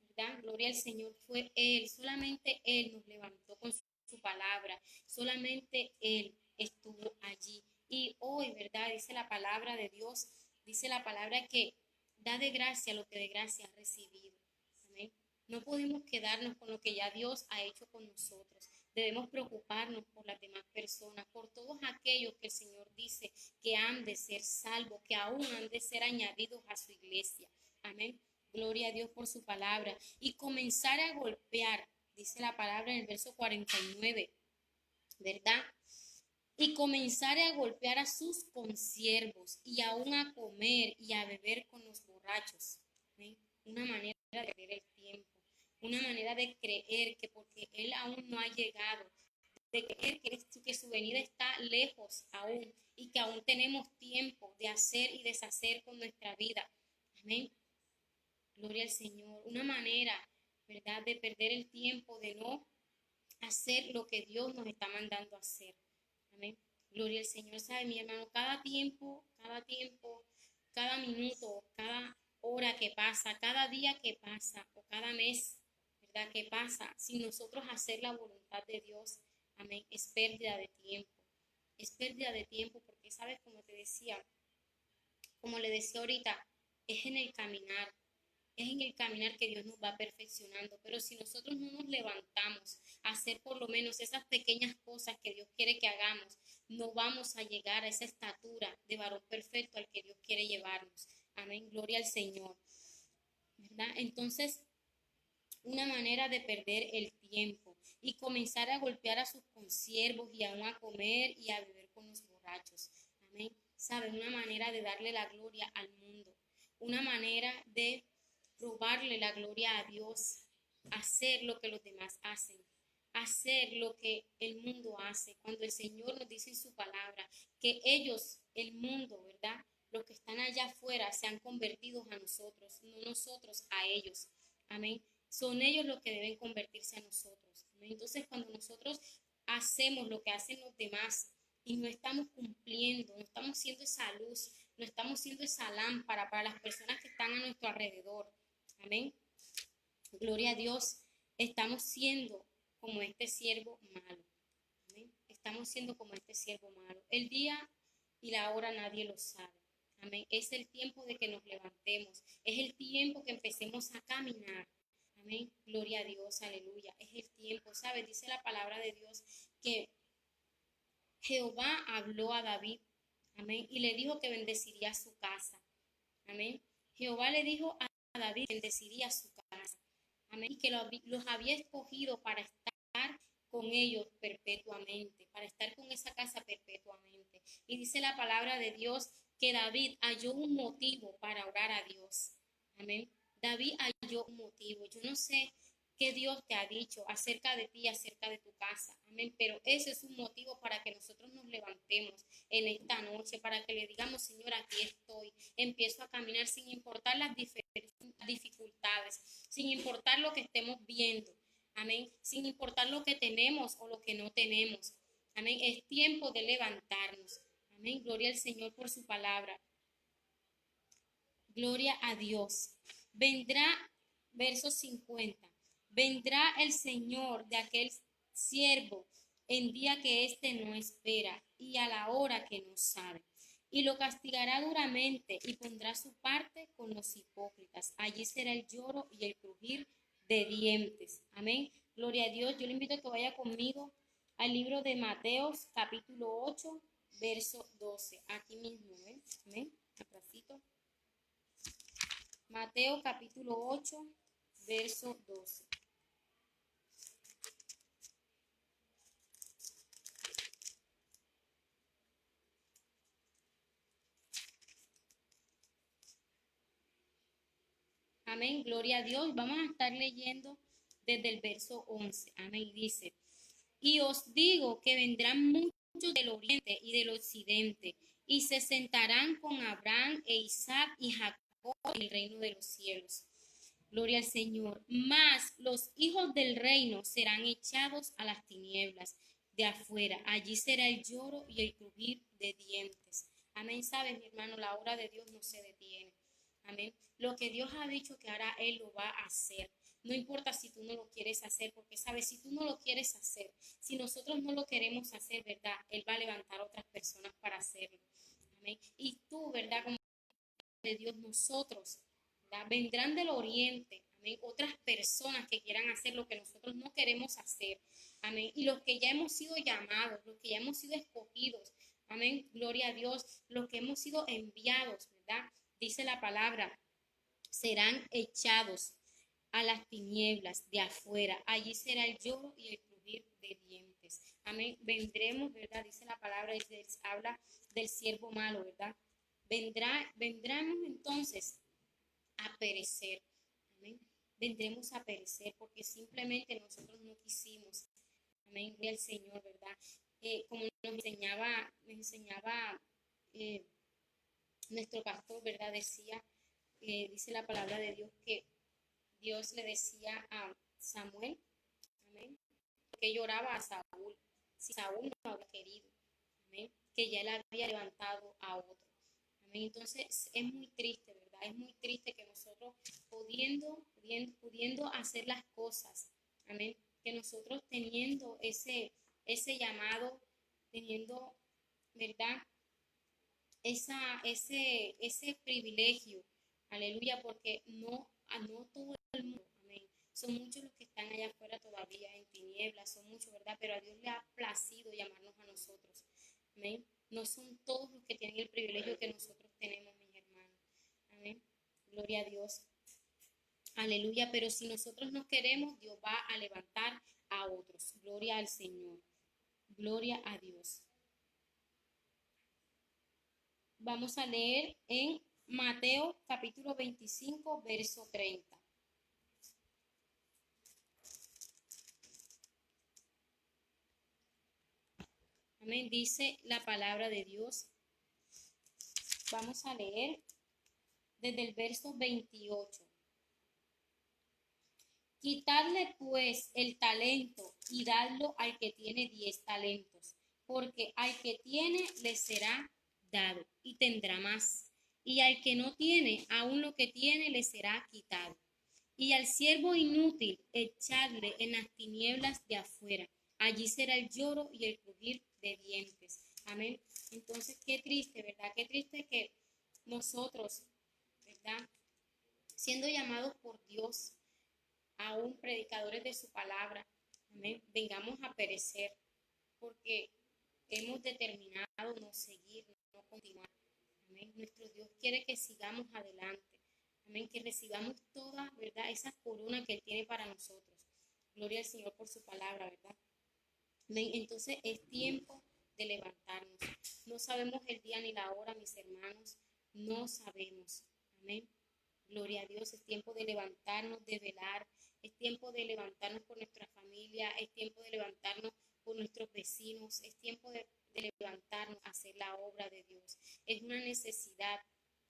¿verdad? Gloria al Señor, fue Él, solamente Él nos levantó con su palabra, solamente Él estuvo allí. Y hoy, ¿verdad? Dice la palabra de Dios, dice la palabra que da de gracia lo que de gracia ha recibido. Amén. No podemos quedarnos con lo que ya Dios ha hecho con nosotros. Debemos preocuparnos por las demás personas, por todos aquellos que el Señor dice que han de ser salvos, que aún han de ser añadidos a su iglesia. Amén. Gloria a Dios por su palabra. Y comenzar a golpear, dice la palabra en el verso 49, ¿verdad? Y comenzar a golpear a sus consiervos y aún a comer y a beber con los borrachos. ¿Amén? Una manera de perder el tiempo, una manera de creer que porque Él aún no ha llegado, de creer que su venida está lejos aún y que aún tenemos tiempo de hacer y deshacer con nuestra vida. Amén. Gloria al Señor. Una manera, ¿verdad?, de perder el tiempo, de no hacer lo que Dios nos está mandando a hacer. Amén. Gloria al Señor. Sabe, mi hermano, cada tiempo, cada minuto, cada hora que pasa, cada día que pasa o cada mes, ¿verdad?, que pasa sin nosotros hacer la voluntad de Dios, amén, es pérdida de tiempo. Es pérdida de tiempo porque, ¿sabes? Como te decía, como le decía ahorita, es en el caminar. Es en el caminar que Dios nos va perfeccionando, pero si nosotros no nos levantamos a hacer por lo menos esas pequeñas cosas que Dios quiere que hagamos, no vamos a llegar a esa estatura de varón perfecto al que Dios quiere llevarnos. Amén, gloria al Señor, ¿verdad? Entonces, una manera de perder el tiempo y comenzar a golpear a sus consiervos y aún a comer y a beber con los borrachos. Amén, ¿saben? Una manera de darle la gloria al mundo, una manera de robarle la gloria a Dios, hacer lo que los demás hacen, hacer lo que el mundo hace. Cuando el Señor nos dice en su palabra que ellos, el mundo, ¿verdad?, los que están allá afuera se han convertido a nosotros, no nosotros a ellos. Amén. Son ellos los que deben convertirse a nosotros. Amén. Entonces, cuando nosotros hacemos lo que hacen los demás y no estamos cumpliendo, no estamos siendo esa luz, no estamos siendo esa lámpara para las personas que están a nuestro alrededor. Amén. Gloria a Dios. Estamos siendo como este siervo malo. Amén. Estamos siendo como este siervo malo. El día y la hora nadie lo sabe. Amén. Es el tiempo de que nos levantemos. Es el tiempo que empecemos a caminar. Amén. Gloria a Dios. Aleluya. Es el tiempo. ¿Sabes? Dice la palabra de Dios que Jehová habló a David. Amén. Y le dijo que bendeciría su casa. Amén. Jehová le dijo a David que bendeciría su casa. Amén. Y que los había escogido para estar con ellos perpetuamente, para estar con esa casa perpetuamente. Y dice la palabra de Dios que David halló un motivo para orar a Dios. Amén. David halló un motivo. Yo no sé qué Dios te ha dicho acerca de ti, acerca de tu casa. Amén. Pero ese es un motivo para que nosotros nos levantemos en esta noche, para que le digamos, Señor, aquí estoy. Empiezo a caminar sin importar las dificultades, sin importar lo que estemos viendo. Amén. Sin importar lo que tenemos o lo que no tenemos. Amén. Es tiempo de levantarnos. Amén. Gloria al Señor por su palabra. Gloria a Dios. Vendrá, verso 50. Vendrá el Señor de aquel siervo en día que éste no espera y a la hora que no sabe. Y lo castigará duramente y pondrá su parte con los hipócritas. Allí será el lloro y el crujir de dientes. Amén. Gloria a Dios. Yo le invito a que vaya conmigo al libro de Mateos, capítulo 8, verso 12. Aquí mismo, ¿ven? Amén. Atrásito. Mateo, capítulo 8, verso 12. Amén, gloria a Dios. Vamos a estar leyendo desde el verso 11. Amén, dice, y os digo que vendrán muchos del oriente y del occidente, y se sentarán con Abraham e Isaac y Jacob en el reino de los cielos. Gloria al Señor. Mas los hijos del reino serán echados a las tinieblas de afuera. Allí será el lloro y el crujir de dientes. Amén. Sabes, mi hermano, la obra de Dios no se detiene. Amén. Lo que Dios ha dicho que hará, Él lo va a hacer. No importa si tú no lo quieres hacer, porque sabes, si tú no lo quieres hacer, si nosotros no lo queremos hacer, ¿verdad? Él va a levantar a otras personas para hacerlo. Amén. Y tú, ¿verdad? Como de Dios, nosotros, ¿verdad? Vendrán del oriente, amén, amén, otras personas que quieran hacer lo que nosotros no queremos hacer, amén, y los que ya hemos sido llamados, los que ya hemos sido escogidos, amén, gloria a Dios, los que hemos sido enviados, ¿verdad? Dice la palabra, serán echados a las tinieblas de afuera. Allí será el lloro y el crujir de dientes. Amén. Vendremos, ¿verdad? Dice la palabra, habla del siervo malo, ¿verdad? Vendremos entonces a perecer. Amén. Vendremos a perecer porque simplemente nosotros no quisimos. Amén. Gloria al Señor, ¿verdad? Como nos enseñaba nuestro pastor, ¿verdad? Dice la palabra de Dios que Dios le decía a Samuel, amén, que lloraba a Saúl, si Saúl no había querido, amén, que ya él había levantado a otro, amén. Entonces es muy triste, ¿verdad? Es muy triste que nosotros pudiendo hacer las cosas, amén, que nosotros teniendo ese llamado, teniendo, ¿verdad? Ese privilegio, aleluya, porque no todo el mundo, amén. Son muchos los que están allá afuera todavía en tinieblas, son muchos, ¿verdad? Pero a Dios le ha placido llamarnos a nosotros, amén. No son todos los que tienen el privilegio que nosotros tenemos, mis hermanos, amén. Gloria a Dios, aleluya, pero si nosotros nos queremos, Dios va a levantar a otros. Gloria al Señor, gloria a Dios. Vamos a leer en Mateo capítulo 25, verso 30. Amén, dice la palabra de Dios. Vamos a leer desde el verso 28. Quitadle pues el talento y dadlo al que tiene 10 talentos, porque al que tiene le será dado y tendrá más, y al que no tiene, aún lo que tiene le será quitado. Y al siervo inútil echadle en las tinieblas de afuera, allí será el lloro y el crujir de dientes. Amén. Entonces, qué triste, ¿verdad? Qué triste que nosotros, ¿verdad? Siendo llamados por Dios, aún predicadores de su palabra, amén, vengamos a perecer porque hemos determinado no seguir, no continuar. Amén. Nuestro Dios quiere que sigamos adelante. Amén. Que recibamos toda, ¿verdad? Esa corona que Él tiene para nosotros. Gloria al Señor por su palabra, ¿verdad? Amén. Entonces es tiempo de levantarnos. No sabemos el día ni la hora, mis hermanos. No sabemos. Amén. Gloria a Dios. Es tiempo de levantarnos, de velar. Es tiempo de levantarnos por nuestra familia. Es tiempo de levantarnos por nuestros vecinos. Es tiempo de levantarnos a hacer la obra de Dios. Es una necesidad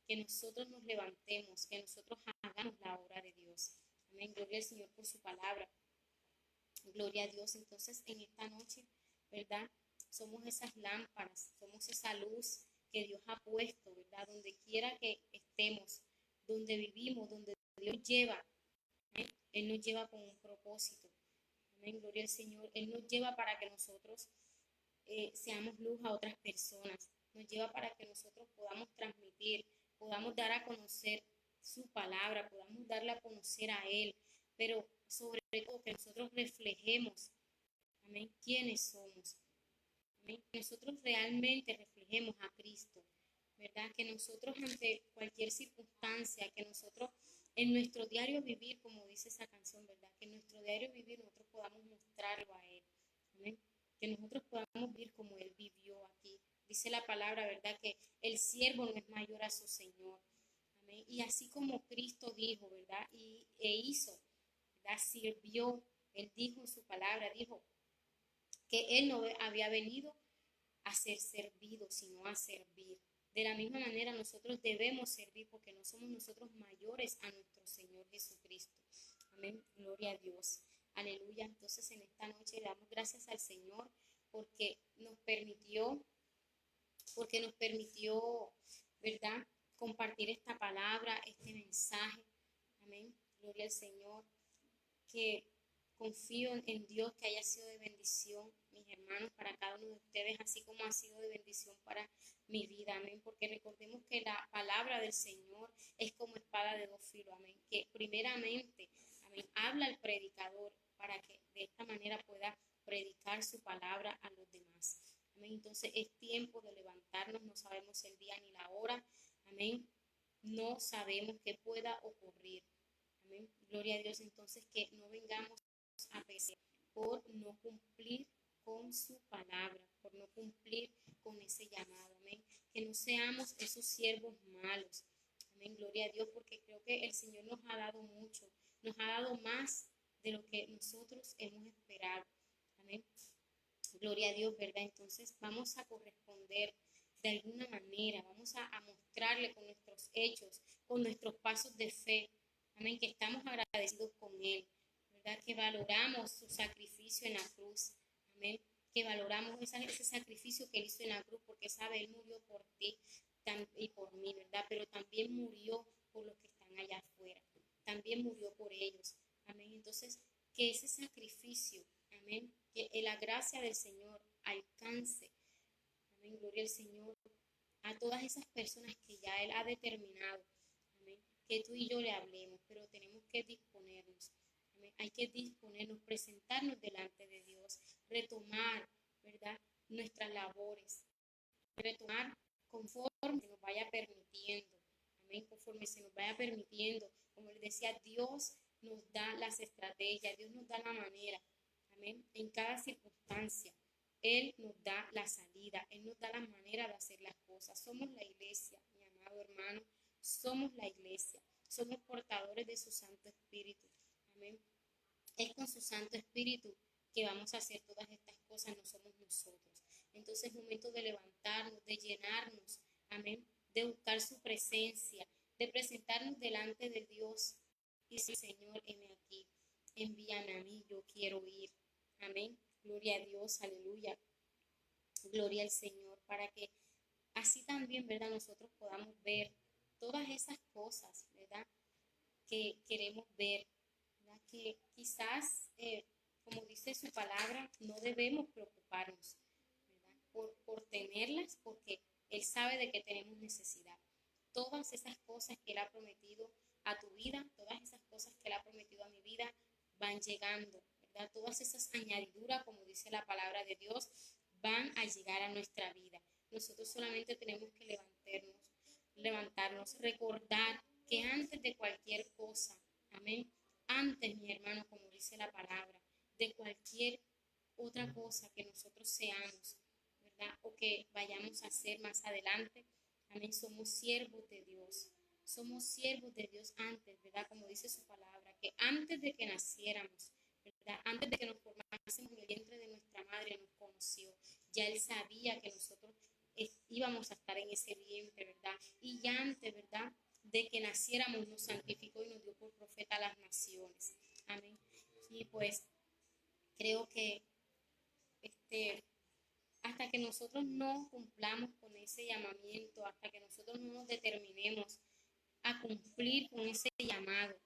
que nosotros nos levantemos, que nosotros hagamos la obra de Dios. Amén. Gloria al Señor por su palabra. Gloria a Dios. Entonces, en esta noche, ¿verdad? Somos esas lámparas, somos esa luz que Dios ha puesto, ¿verdad? Donde quiera que estemos, donde vivimos, donde Dios lleva. ¿Eh? Él nos lleva con un propósito. Amén. Gloria al Señor. Él nos lleva para que nosotros seamos luz a otras personas. Nos lleva para que nosotros podamos transmitir, podamos dar a conocer su palabra, podamos darle a conocer a Él, pero sobre todo que nosotros reflejemos, amén, quiénes somos. Amén. Que nosotros realmente reflejemos a Cristo, ¿verdad? Que nosotros ante cualquier circunstancia, que nosotros en nuestro diario vivir, como dice esa canción, ¿verdad? Que en nuestro diario vivir nosotros podamos mostrarlo a Él. Amén. Que nosotros podamos vivir como Él vivió aquí. Dice la palabra, ¿verdad? Que el siervo no es mayor a su Señor. Amén. Y así como Cristo dijo, ¿verdad? E hizo, ¿verdad? Sirvió. Él dijo en su palabra, dijo que Él no había venido a ser servido, sino a servir. De la misma manera nosotros debemos servir porque no somos nosotros mayores a nuestro Señor Jesucristo. Amén. Gloria a Dios. Aleluya. Entonces en esta noche le damos gracias al Señor porque nos permitió, ¿verdad? Compartir esta palabra, este mensaje. Amén. Gloria al Señor. Que confío en Dios que haya sido de bendición, mis hermanos, para cada uno de ustedes, así como ha sido de bendición para mi vida, amén, porque recordemos que la palabra del Señor es como espada de dos filos, amén, que primeramente habla al predicador para que de esta manera pueda predicar su palabra a los demás. Amén. Entonces es tiempo de levantarnos, no sabemos el día ni la hora. Amén. No sabemos qué pueda ocurrir. Amén. Gloria a Dios. Entonces que no vengamos a pecar por no cumplir con su palabra, por no cumplir con ese llamado. Amén. Que no seamos esos siervos malos. Amén. Gloria a Dios, porque creo que el Señor nos ha dado mucho, nos ha dado más de lo que nosotros hemos esperado. Amén. Gloria a Dios, ¿verdad? Entonces vamos a corresponder de alguna manera, vamos a mostrarle con nuestros hechos, con nuestros pasos de fe. Amén. Que estamos agradecidos con Él, ¿verdad? Que valoramos su sacrificio en la cruz. Amén. Que valoramos ese sacrificio que Él hizo en la cruz, porque sabe, Él murió por ti y por mí, ¿verdad? Pero también murió por los que están allá afuera. También murió por ellos. Amén. Entonces, que ese sacrificio, amén, que la gracia del Señor alcance, amén, gloria al Señor, a todas esas personas que ya Él ha determinado, amén, que tú y yo le hablemos, pero tenemos que disponernos, amén, hay que disponernos, presentarnos delante de Dios, retomar, ¿verdad?, nuestras labores, retomar conforme se nos vaya permitiendo, amén, conforme se nos vaya permitiendo, como les decía, Dios nos da las estrategias, Dios nos da la manera, amén, en cada circunstancia. Él nos da la salida, Él nos da la manera de hacer las cosas. Somos la iglesia, mi amado hermano, somos la iglesia, somos portadores de su Santo Espíritu, amén. Es con su Santo Espíritu que vamos a hacer todas estas cosas, no somos nosotros. Entonces es momento de levantarnos, de llenarnos, amén, de buscar su presencia, de presentarnos delante de Dios y decir, Señor, heme aquí, envíame a mí, yo quiero ir, amén. Gloria a Dios, aleluya, gloria al Señor, para que así también, ¿verdad?, nosotros podamos ver todas esas cosas, ¿verdad?, que queremos ver, ¿verdad?, que quizás, como dice su palabra, no debemos preocuparnos, ¿verdad?, por tenerlas, porque Él sabe de que tenemos necesidad. Todas esas cosas que Él ha prometido a tu vida, todas esas cosas que Él ha prometido a mi vida, van llegando, ¿verdad? Todas esas añadiduras, como dice la palabra de Dios, van a llegar a nuestra vida. Nosotros solamente tenemos que levantarnos, recordar que antes de cualquier cosa, amén, antes, mi hermano, como dice la palabra, de cualquier otra cosa que nosotros seamos, ¿verdad?, o que vayamos a hacer más adelante, amén, somos siervos de Dios. Somos siervos de Dios antes, ¿verdad? Como dice su palabra, que antes de que naciéramos, ¿verdad?, antes de que nos formásemos en el vientre de nuestra madre, nos conoció. Ya Él sabía que nosotros íbamos a estar en ese vientre, ¿verdad? Y ya antes, ¿verdad?, de que naciéramos nos santificó y nos dio por profeta a las naciones. Amén. Y pues creo que hasta que nosotros no cumplamos con ese llamamiento, hasta que nosotros no nos determinemos a cumplir con ese llamado,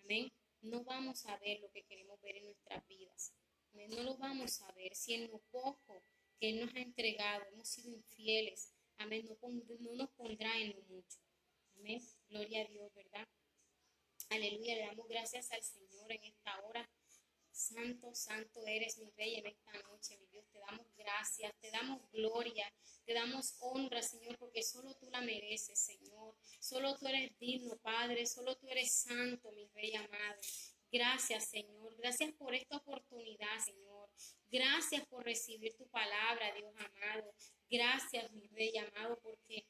amén, no vamos a ver lo que queremos ver en nuestras vidas, amén, no lo vamos a ver. Si en lo poco que Él nos ha entregado hemos sido infieles, amén, no nos pondrá en lo mucho, amén, gloria a Dios, ¿verdad? Aleluya, le damos gracias al Señor en esta hora. Santo, santo eres mi Rey en esta noche, mi Dios. Te damos gracias, te damos gloria, te damos honra, Señor, porque solo tú la mereces, Señor. Solo tú eres digno, Padre, solo tú eres santo, mi Rey amado. Gracias, Señor. Gracias por esta oportunidad, Señor. Gracias por recibir tu palabra, Dios amado. Gracias, mi Rey amado, porque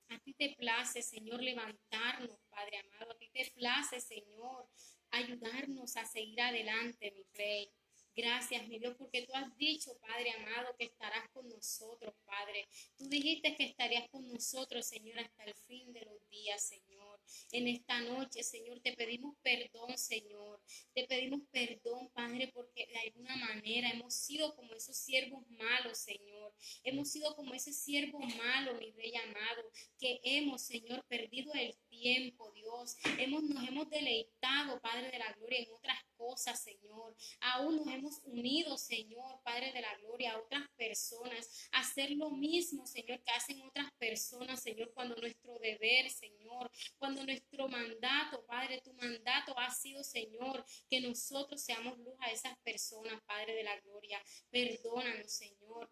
a ti te place, Señor, levantarnos, Padre amado. A ti te place, Señor, ayudarnos a seguir adelante, mi Rey. Gracias, mi Dios, porque tú has dicho, Padre amado, que estarás con nosotros, Padre. Tú dijiste que estarías con nosotros, Señor, hasta el fin de los días, Señor. En esta noche, Señor, te pedimos perdón, Señor. Te pedimos perdón, Padre, porque de alguna manera hemos sido como esos siervos malos, Señor. Hemos sido como ese siervo malo, mi Rey amado, que hemos, Señor, perdido el tiempo, tiempo, Dios. Nos hemos deleitado, Padre de la gloria, en otras cosas, Señor. Aún nos hemos unido, Señor, Padre de la gloria, a otras personas, a hacer lo mismo, Señor, que hacen otras personas, Señor, cuando nuestro deber, Señor, cuando nuestro mandato, Padre, tu mandato ha sido, Señor, que nosotros seamos luz a esas personas, Padre de la gloria. Perdónanos, Señor.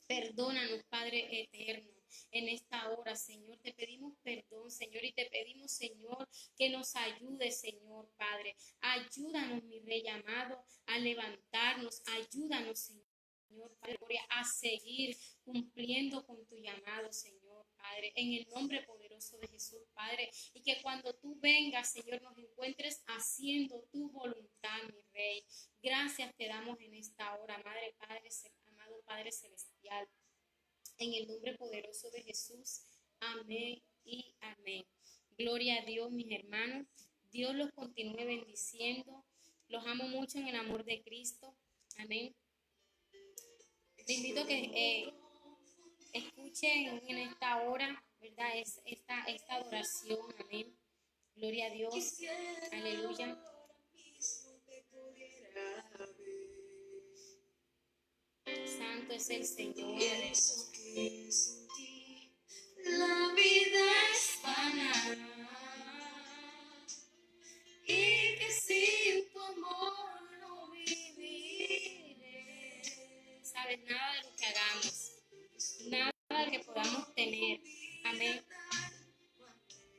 Perdónanos, Padre eterno, en esta hora, Señor. Te pedimos perdón, Señor, y te pedimos, Señor, que nos ayude, Señor, Padre. Ayúdanos, mi Rey amado, a levantarnos. Ayúdanos, Señor, Padre, a seguir cumpliendo con tu llamado, Señor, Padre, en el nombre poderoso de Jesús, Padre, y que cuando tú vengas, Señor, nos encuentres haciendo tu voluntad, mi Rey. Gracias te damos en esta hora, Madre, amado Padre Celestial, en el nombre poderoso de Jesús. Amén y amén. Gloria a Dios, mis hermanos. Dios los continúe bendiciendo. Los amo mucho en el amor de Cristo. Amén. Te invito a que escuchen en esta hora, ¿verdad? Esta adoración. Amén. Gloria a Dios. Aleluya. Santo es el Señor. La vida es vana y que sin tu amor no viviré. Sabes, nada de lo que hagamos, nada de lo que podamos tener, amén,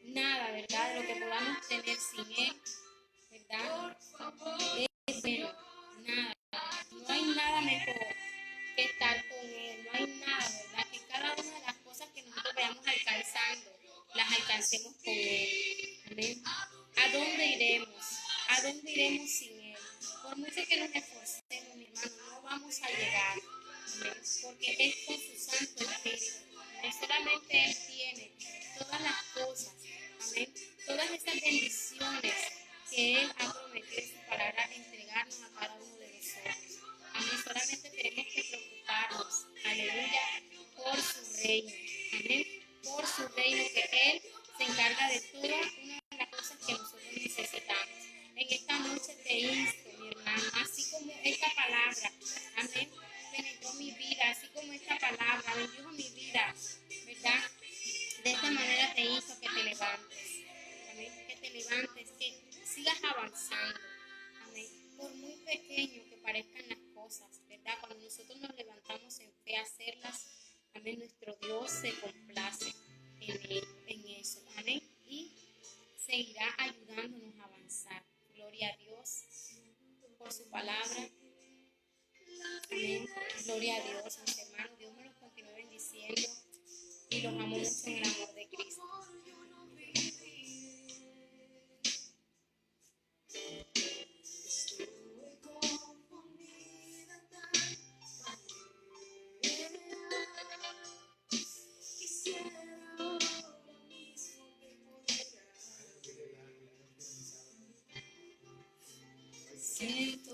nada, ¿verdad? De lo que podamos tener sin Él, ¿verdad? Es bueno, nada, no hay nada mejor que estar con Él, no hay nada, ¿verdad? Que cada una de las cosas que nosotros vayamos alcanzando, las alcancemos con Él, amén. ¿A dónde iremos? ¿A dónde iremos sin Él? Por mucho que nos esforcemos, mi hermano, no vamos a llegar, amén, porque es con su Santo Espíritu. No solamente Él tiene todas las cosas, amén, todas esas bendiciones que Él ha prometido en su palabra entregarnos a cada uno de nosotros. Amén, solamente tenemos que preocuparnos, aleluya, por su reino, amén, por su reino, que Él se encarga de todas una de las cosas que nosotros necesitamos. En esta noche te insto, mi hermano, así como esta palabra, amén, penetró mi vida, así como esta palabra bendijo mi vida, ¿verdad? De esta manera te insto que te levantes, amén, que te levantes, que sigas avanzando, amén, por muy pequeño que parezcan las cosas, ¿verdad? Cuando nosotros nos levantamos en fe a hacerlas, amén, nuestro Dios se complace en eso, amén, y seguirá ayudándonos a avanzar. Gloria a Dios por su palabra, amén, gloria a Dios, mis hermanos. Dios me los continúe bendiciendo y los amo mucho en el amor de Cristo. Siento